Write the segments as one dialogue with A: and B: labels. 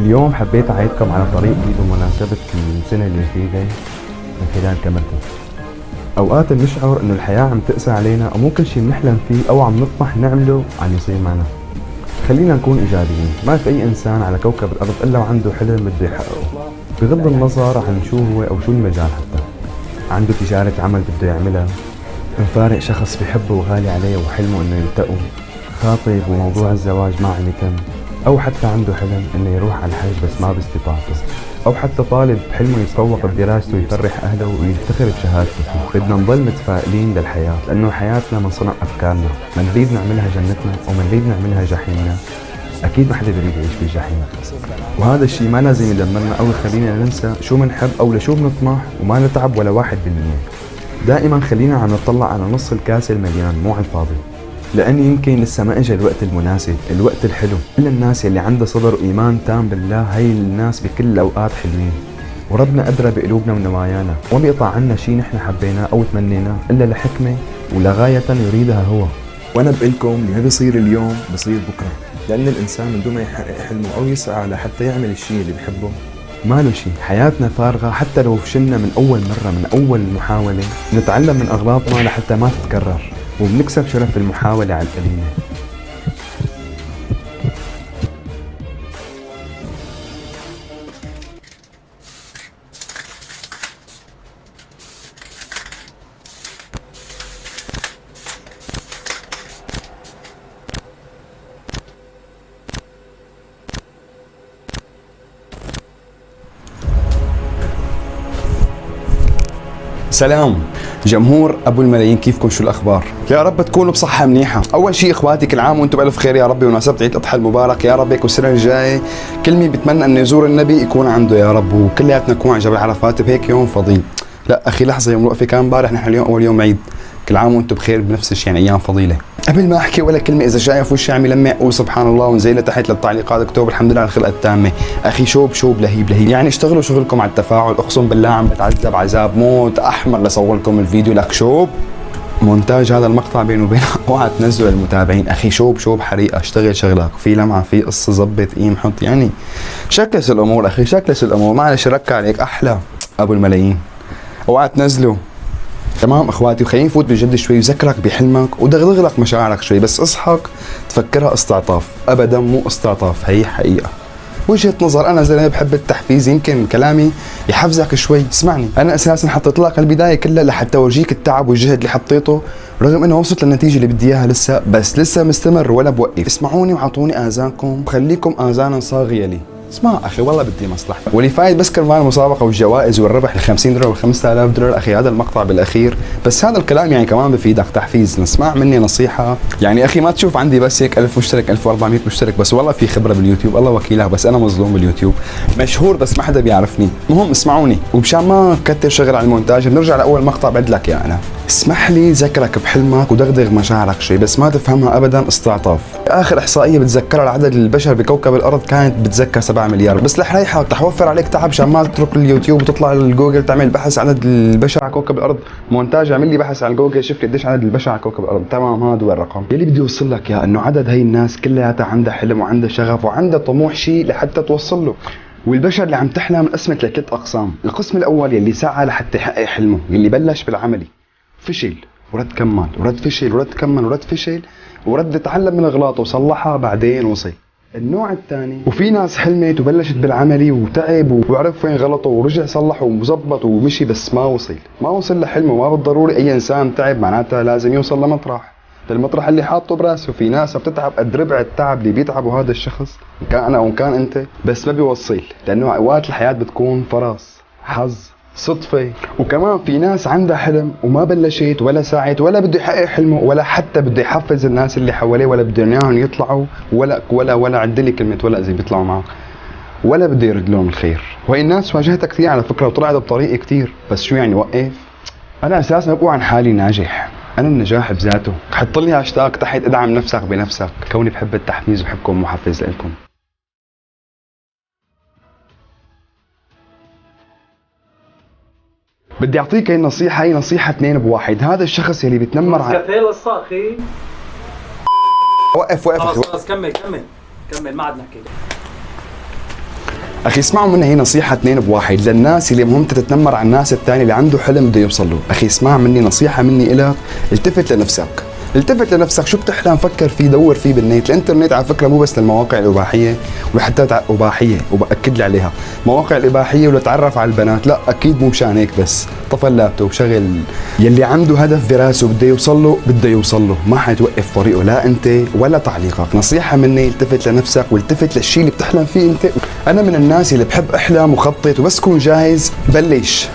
A: اليوم حبيت أعيدكم على طريق جديد بمناسبة السنة الجديدة من خلال كاميرتي. أوقات بنشعر إنه الحياة عم تقسى علينا أو ممكن شي بنحلم فيه أو عم نطمح نعمله عم يصير معنا. خلينا نكون إيجابيين، ما في أي إنسان على كوكب الأرض إلا وعنده حلم بده يحققه، بغض النظر عن شو هو أو شو المجال. حتى عنده تجارة عمل بده يعملها، مفارق شخص بيحبه وغالي عليه وحلمه إنه يلتقوا، خاطب وموضوع الزواج ما عم يتم، أو حتى عنده حلم إنه يروح على الحج بس ما باستطاعته، أو حتى طالب حلمه يتفوق بدراسته ويفرح أهله ويفتخر بشهادته. بدنا نضل متفائلين للحياة، لأنه حياتنا من صنع أفكارنا، من نريد نعملها جنتنا ومن نريد نعملها جحيمنا. أكيد ما حدا بيريد يعيش في جحيم، وهذا الشيء ما لازم يدمرنا أو يخلينا ننسى شو بنحب أو لشو بنطمح وما نتعب ولا 1%. دائما خلينا عم نطلع على نص الكاس المليان مو على الفاضي، لأن يمكن لسه ما اجى الوقت المناسب، الوقت الحلو. كل الناس اللي عندها صبر وإيمان تام بالله هي الناس بكل الأوقات حلوين، وربنا أدرى بقلوبنا ونوايانا، وما بيقطع عنا شي نحن حبيناه أو تمنيناه إلا لحكمة ولغاية يريدها هو. وأنا بقلكم اللي ما بيصير اليوم بصير بكرة، لأن الإنسان من دون ما يحقق حلمه أو يسعى لحتى يعمل الشيء اللي بيحبه ما له شيء. حياتنا فارغة، حتى لو فشلنا من أول مرة من أول محاولة نتعلم من أغلاطنا لحتى ما تتكرر، وبنكسب شرف المحاولة على القليلة.
B: سلام جمهور ابو الملايين، كيفكم؟ شو الاخبار؟ يا رب تكونوا بصحه منيحه. اول شيء اخواتي كل عام وانتم بالف خير يا ربي، وناسبة عيد الاضحى المبارك يا رب. هيك والسنه الجايه كل مين بتمنى انه يزور النبي يكون عنده يا رب، وكلياتنا نكون على جبل عرفات بهيك يوم فضيل. لا اخي لحظه، يوم الوقفه كان امبارح، نحن اليوم اول يوم عيد. كل عام وانتم بخير بنفس الشيء، يعني ايام فضيله. قبل ما احكي ولا كلمه، اذا شايف وشي عم يلمع قول سبحان الله، وانزل لتحت للتعليقات اكتب الحمد لله على الخلقه التامه. اخي شوب لهيب لهيب، يعني اشتغلوا شغلكم على التفاعل. اقسم بالله عم بتعذب عذاب موت احمر لصور لكم الفيديو. لك شوب مونتاج هذا المقطع بينه وبين اوعى تنزلوا للمتابعين. اخي شوب حريقه، اشتغل شغلك، في لمعه، في قصه، ظبط قيم حط، يعني شكلس الامور اخي، شكلس الامور. معلش ركع عليك احلى ابو الملايين. اوعى تنزلوا تمام اخواتي، وخليني نفوت بجد شوي وذكرك بحلمك ودغدغ لك مشاعرك شوي، بس اصحك تفكرها استعطاف، ابدا مو استعطاف، هي حقيقه وجهه نظر. انا زلمه بحب التحفيز، يمكن كلامي يحفزك شوي. اسمعني، انا اساسا حطيت لك البدايه كلها لحتى اورجيك التعب والجهد اللي حطيته، رغم انه وصلت للنتيجه اللي بدي اياها لسه، بس لسه مستمر ولا بوقف. اسمعوني واعطوني اذانكم وخليكم اذانا صاغيه لي. اسمع اخي والله بدي مصلحتك، واللي فايد بس كرمال المسابقه والجوائز والربح ال 50 دولار وال 5000 دولار. اخي هذا المقطع بالاخير، بس هذا الكلام يعني كمان بفيدك تحفيز. اسمع مني نصيحه، يعني اخي ما تشوف عندي بس هيك 1000 مشترك 1400 مشترك بس، والله في خبره باليوتيوب الله وكيلك، بس انا مظلوم باليوتيوب، مشهور بس ما حدا بيعرفني. المهم اسمعوني، ومشان ما كتر شغل على المونتاج بنرجع لاول مقطع بدلك يا انا. اسمح لي ذكرك بحلمك ودغدغ مشاعرك شوي، بس ما تفهمها ابدا استعطاف. اخر احصائيه بتذكرها لعدد البشر بكوكب الارض كانت بتذكر 7 مليار، بس رح ريحك تحوفر عليك تعب عشان ما تترك اليوتيوب وتطلع للجوجل تعمل بحث عدد البشر على كوكب الارض. مونتاج اعمل لي بحث على الجوجل شوف قديش عدد البشر على كوكب الارض. تمام، هذا هو الرقم يلي بدي اوصل لك يا انه عدد هي الناس كلياتها عندها حلم وعندها شغف وعندها طموح شيء لحتى توصل له. والبشر اللي عم تحلم انقسمت لثلاث اقسام. القسم الاول يلي سعى لحتى يحقق حلمه، يلي بلش بالعملي، فشل ورد كمل ورد فشل ورد كمل ورد فشل ورد اتعلم من اغلاطه وصلحها بعدين وصل. النوع الثاني، وفي ناس حلمت وبلشت بالعملي وتعب وعرف وين غلطه ورجع صلح وظبط ومشي، بس ما وصل لحلمه. ما بالضروري اي انسان تعب معناتها لازم يوصل للمطرح اللي حاطه براسه. في ناس بتتعب قد ربع التعب اللي بيتعبه هذا الشخص، كان انا او كان انت، بس ما بيوصل، لانه اوقات الحياه بتكون فرص، حظ، صدفة. وكمان في ناس عندها حلم وما بلشت ولا سعت ولا بده يحقق حلمه ولا حتى بده يحفز الناس اللي حواليه ولا بده اياهم يطلعوا ولا عدلي كلمة ولا اذا بيطلعوا معك ولا بده يرد لهم الخير. وهي الناس واجهتها كثير على فكرة وطلعت بطريقي كثير، بس شو يعني وقف؟ انا اساسا بقول عن حالي ناجح، انا النجاح بذاته. حط لي هاشتاج تحت ادعم نفسك بنفسك، كوني بحب التحفيز وبحبكم محفز لكم. بدي اعطيك هي النصيحة، هي نصيحة 2 بواحد. هذا الشخص يلي بتنمر على
C: كفايه القصة اخي.
B: وقف
C: خلص كمل ما عاد نحكي.
B: اخي اسمعوا مني هي نصيحه 2 بواحد للناس اللي مهم تتنمر على الناس الثاني اللي عنده حلم بده يوصل له. اخي اسمع مني نصيحه مني الك، التفت لنفسك، التفت لنفسك، شو بتحلم فكر فيه، دور فيه بالنت. الانترنت على فكره مو بس للمواقع الاباحيه وحتى اباحيه، وباكد لي عليها مواقع الاباحيه ولتعرف على البنات، لا اكيد مو مشان هيك بس. طفى اللابتوب شغل، يلي عنده هدف براسه بده يوصل له بده يوصل له، ما حتوقف طريقه لا انت ولا تعليقك. نصيحه مني التفت لنفسك والتفت للشيء اللي بتحلم فيه انت. انا من الناس اللي بحب احلم وخطط، وبس كون جاهز بلش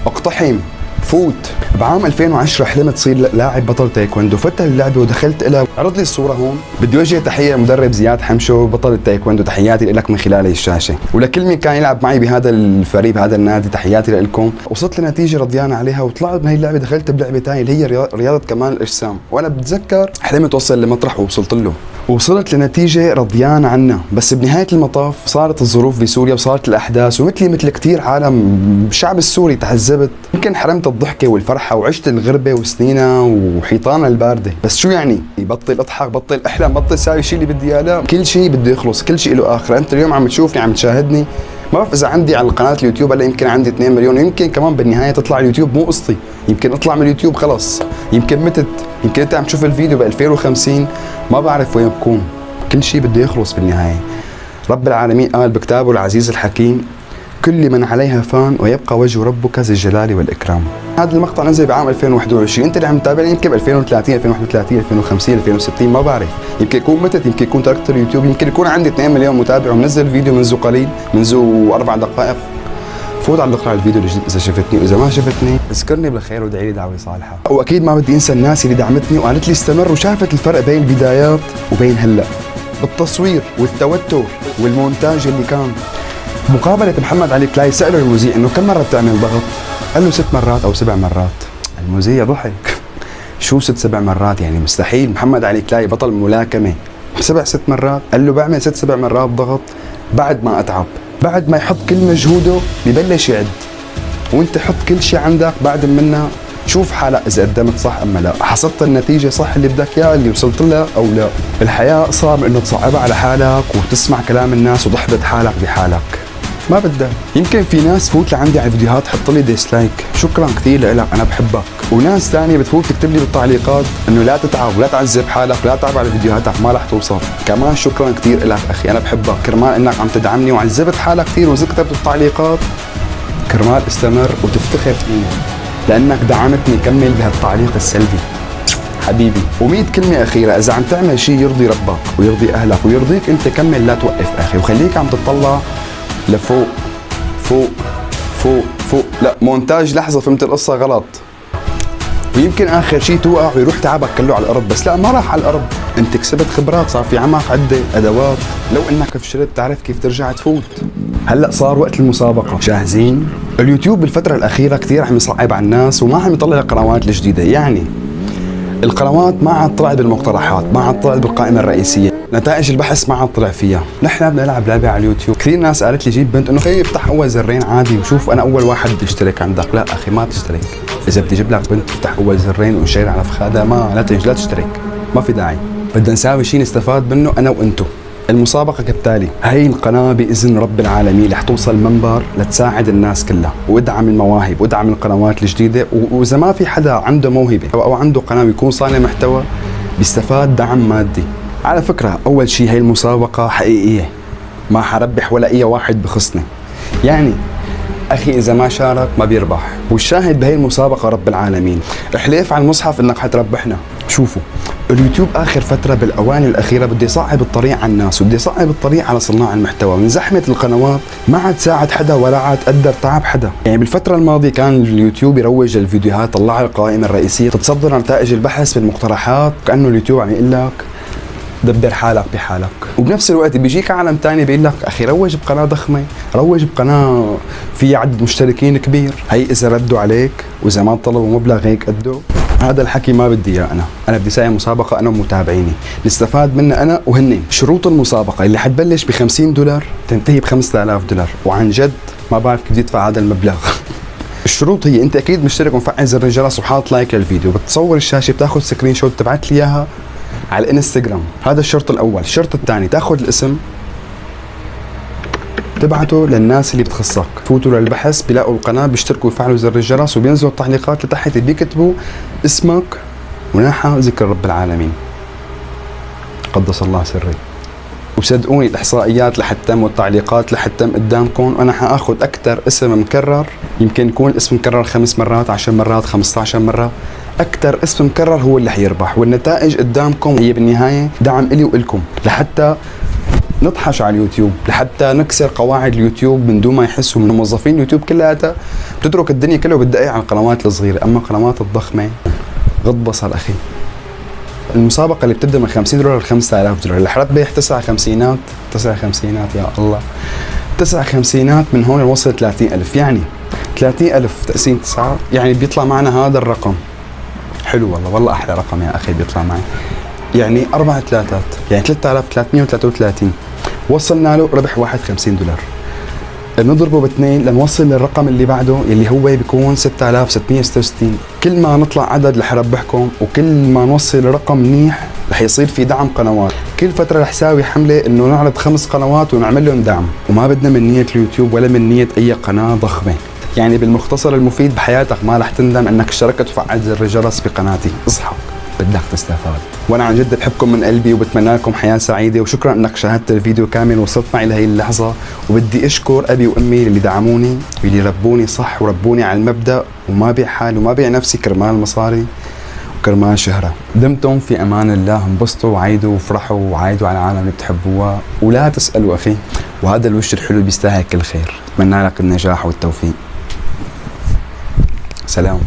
B: اقتحم فوت. بعام 2010 حلمت صير لاعب بطل تايكوندو، فتح اللعبه ودخلت لها. عرض لي الصوره هون. بدي وجه تحيه لمدرب زياد حمشو بطل التايكوندو، تحياتي لك من خلال الشاشه، ولكل مين كان يلعب معي بهذا الفريق بهذا النادي تحياتي لكم. وصلت لنتيجه رضيان عليها وطلعت من هي اللعبه، دخلت بلعبه ثانيه اللي هي رياضه كمال الاجسام، وانا بتذكر حلمت اوصل لمطرح ووصلت له، وصلت لنتيجه رضيان عنها. بس بنهايه المطاف صارت الظروف بسوريا وصارت الاحداث، ومثلي مثل كثير عالم بالشعب السوري تحزبت، يمكن حرمت الضحكه والفرحه وعشت الغربه وسنينها وحيطانها البارده. بس شو يعني؟ بطل اضحك، بطل احلم، بطل ساوي الشيء اللي بدي اياه، لا كل شيء بده يخلص، كل شيء له اخر. انت اليوم عم تشوفني عم تشاهدني، ما بعرف اذا عندي على القناه اليوتيوب هلا يمكن عندي 2 مليون، يمكن كمان بالنهايه تطلع اليوتيوب مو قصتي، يمكن اطلع من اليوتيوب خلص، يمكن متت، يمكن انت عم تشوف الفيديو ب 2050 ما بعرف وين بكون. كل شيء بده يخلص بالنهايه. رب العالمين قال بكتابه العزيز الحكيم: كل من عليها فان ويبقى وجه ربك ذي الجلال والاكرام. هذا المقطع نزل بعام 2021، انت اللي عم تتابعني يمكن ب 2030 2031 2050 2060 ما بعرف، يمكن يكون متت، يمكن يكون تركت اليوتيوب، يمكن يكون عندي 2 مليون متابع ومنزل فيديو منذ قليل، منذ 4 دقائق. فوت على اقرا الفيديو اذا شفتني، واذا ما شفتني اذكرني بالخير وادعي لي دعوه صالحه. واكيد ما بدي انسى الناس اللي دعمتني وقالت لي استمر، وشافت الفرق بين البدايات وبين هلا بالتصوير والتوتر والمونتاج اللي كان. مقابلة محمد علي كلاي سأله المذيع انه كم مرة بتعمل ضغط؟ قال له 6 مرات او 7 مرات. المذيع ضحك. شو 6-7 مرات يعني؟ مستحيل. محمد علي كلاي بطل ملاكمة 6 مرات؟ قال له بعمل 6-7 مرات ضغط بعد ما اتعب، بعد ما يحط كل مجهوده ببلش يعد، وانت حط كل شيء عندك بعد منها شوف حالك اذا قدمت صح اما لا، حصلت النتيجه صح اللي بدك اياه اللي وصلت لها او لا. الحياه صعب انه تصعبها على حالك وتسمع كلام الناس وتحبط حالك بحالك، ما بدها. يمكن في ناس تفوت لعندي على الفيديوهات تحط لي ديسلايك، شكرا كثير لك انا بحبك، وناس ثانيه بتفوت تكتب لي بالتعليقات انه لا تتعب ولا تعذب حالك ولا تتعب على فيديوهاتك ما رح توصل. كمان شكرا كثير لك اخي انا بحبك، كرمال انك عم تدعمني وعذبت حالك كثير وكتبت بالتعليقات، كرمال استمر وتفتخر فيني لانك دعمتني كمل بهالتعليق السلبي حبيبي. و100 كلمه اخيره، اذا عم تعمل شيء يرضي ربك ويرضي اهلك ويرضيك انت كمل لا توقف اخي، وخليك عم تطلع لفوق فوق فوق فوق. لا مونتاج لحظه فهمت القصه غلط، ويمكن اخر شيء توقع ويروح تعبك كله على الارض، بس لا ما راح على الارض، انت كسبت خبرات، صار في عمك عده ادوات، لو انك فشلت تعرف كيف ترجع تفوت. هلا صار وقت المسابقه، جاهزين؟ اليوتيوب بالفتره الاخيره كثير عم يصعب على الناس وما عم يطلع القنوات الجديده، يعني القنوات ما عاد طلعت بالمقترحات، ما عاد طلعت بالقائمه الرئيسيه، نتائج البحث ما عاد طلع فيها. نحن بنلعب لعبه على اليوتيوب، كثير ناس قالت لي جيب بنت انه خيي افتح اول زرين عادي وشوف انا اول واحد بدي اشترك عندك. لا اخي ما تشترك، اذا بدي اجيب لك بنت تفتح اول زرين ونشير على فخادها ما لا تشترك، ما في داعي. بدنا نساوي شيء نستفاد منه انا وانتو. المسابقة كالتالي، هاي القناة بإذن رب العالمين رح توصل منبر لتساعد الناس كلها وادعم المواهب وادعم القنوات الجديدة، وإذا ما في حدا عنده موهبة أو عنده قناة ويكون صانع محتوى بيستفاد دعم مادي. على فكرة أول شيء هاي المسابقة حقيقية، ما حربح ولا أي واحد بخصني، يعني أخي إذا ما شارك ما بيربح، والشاهد بهي المسابقة رب العالمين. احلف على المصحف إنك حتربحنا. شوفوا اليوتيوب آخر فترة بالأواني الأخيرة بده يصعب الطريق على الناس وبده يصعب الطريق على صناع المحتوى، من زحمة القنوات ما عاد ساعد حدا ولا عاد قدر تعب حدا. يعني بالفترة الماضية كان اليوتيوب يروج للفيديوهات، طلع القائمة الرئيسية، تتصدر نتائج البحث بالمقترحات، كأنه اليوتيوب عم يقول لك دبر حالك بحالك، وبنفس الوقت بيجيك عالم تاني بيقول لك اخي روج بقناه ضخمه، روج بقناه في عدد مشتركين كبير، هي اذا ردوا عليك واذا ما طلبوا مبلغ هيك قده. هذا الحكي ما بدي اياه، انا بدي ساوي مسابقه انا ومتابعيني نستفاد منها انا وهن. شروط المسابقه اللي حتبلش ب $50 تنتهي ب $5000، وعن جد ما بعرف كيف بدي ادفع هذا المبلغ. الشروط هي انت اكيد مشترك ومفعل زر الجرس وحاط لايك للفيديو، بتصور الشاشه بتاخذ سكرين شوت تبعت لي اياها على الانستغرام، هذا الشرط الاول. الشرط الثاني تاخذ الاسم تبعته للناس اللي بتخصك، فوتوا للبحث بيلاقوا القناه، بيشتركوا ويفعلوا زر الجرس، وبينزلوا التعليقات لتحت بيكتبوا اسمك وناحى ذكر رب العالمين. قدس الله سري. وصدقوني الاحصائيات رح تتم والتعليقات رح تتم قدامكم، وانا حاخذ اكثر اسم مكرر، يمكن يكون الاسم مكرر 5 مرات 10 مرات 15 مره، اكثر اسم مكرر هو اللي حيربح، والنتائج قدامكم. هي بالنهايه دعم الي والكم لحتى نطحش على اليوتيوب، لحتى نكسر قواعد اليوتيوب من دون ما يحسوا. من موظفين اليوتيوب كلها بتترك الدنيا كلها وبتدقق على القنوات الصغيره، اما القنوات الضخمه غض بصر اخي. المسابقة اللي بتبدأ من $50 ل $5000، رح ربح 9 خمسينات يا الله، 9 خمسينات من هون نوصل 30,000، يعني 30,000 تقسيم 9 يعني بيطلع معنا هذا الرقم. حلو والله أحلى رقم يا أخي بيطلع معي، يعني 4 ثلاثات، يعني 3333. وصلنا له ربح واحد $50، نضربه باثنين لنوصل للرقم اللي بعده اللي هو بيكون 6666. كل ما نطلع عدد رح ربحكم، وكل ما نوصل رقم منيح رح يصير في دعم قنوات. كل فترة رح ساوي حملة انه نعرض 5 قنوات ونعمل لهم دعم، وما بدنا من نية اليوتيوب ولا من نية اي قناة ضخمة. يعني بالمختصر المفيد بحياتك ما رح تندم انك اشتركت وفعلت زر الجرس بقناتي. اصحى بدك تستفاد. وانا عن جد بحبكم من قلبي وبتمنى لكم حياه سعيده، وشكرا انك شاهدت الفيديو كامل ووصلت معي لهي اللحظه. وبدي اشكر ابي وامي اللي دعموني واللي ربوني صح وربوني على المبدا، وما بيع حالي وما بيع نفسي كرمال مصاري وكرمال شهره. دمتم في امان الله، انبسطوا وعيدوا وافرحوا وعايدوا على العالم اللي بتحبوها، ولا تسالوا اخي، وهذا الوش الحلو بيستاهل كل خير. اتمنى لك النجاح والتوفيق. سلام.